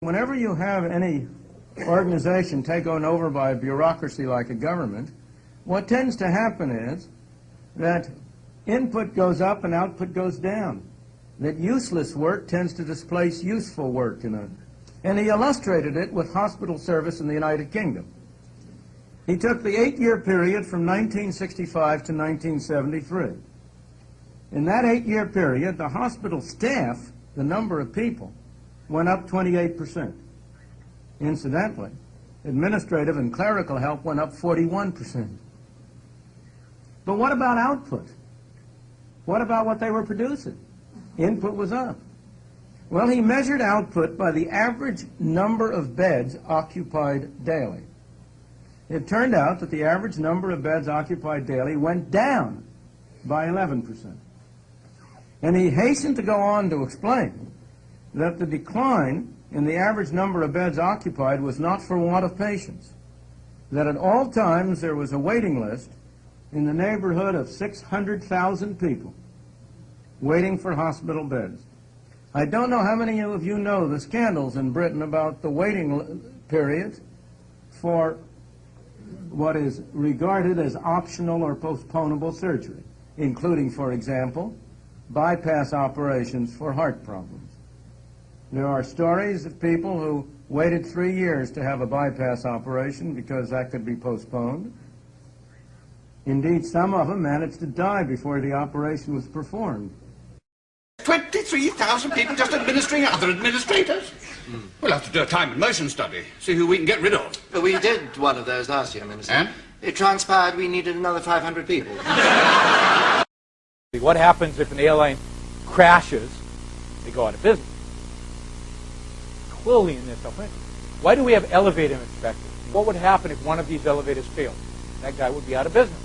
Whenever you have any organization taken over by a bureaucracy like a government, what tends to happen is that input goes up and output goes down. That useless work tends to displace useful work. And he illustrated it with hospital service in the United Kingdom. He took the 8-year period from 1965 to 1973. In that 8-year period, the hospital staff, the number of people, went up 28%. Incidentally, administrative and clerical help went up 41%. But what about output? What about what they were producing? Input was up. Well, he measured output by the average number of beds occupied daily. It turned out that the average number of beds occupied daily went down by 11%. And he hastened to go on to explain that the decline in the average number of beds occupied was not for want of patients, that at all times there was a waiting list in the neighborhood of 600,000 people waiting for hospital beds. I don't know how many of you know the scandals in Britain about the waiting periods for what is regarded as optional or postponable surgery, including, for example, bypass operations for heart problems. There are stories of people who waited 3 years to have a bypass operation because that could be postponed. Indeed, some of them managed to die before the operation was performed. 23,000 people just administering other administrators? We'll have to do a time and motion study, see who we can get rid of. Well, we did one of those last year, Minister. And? It transpired we needed another 500 people. What happens if an airline crashes? They go out of business. Clearly in this, why do we have elevator inspectors? What would happen if one of these elevators failed? That guy would be out of business.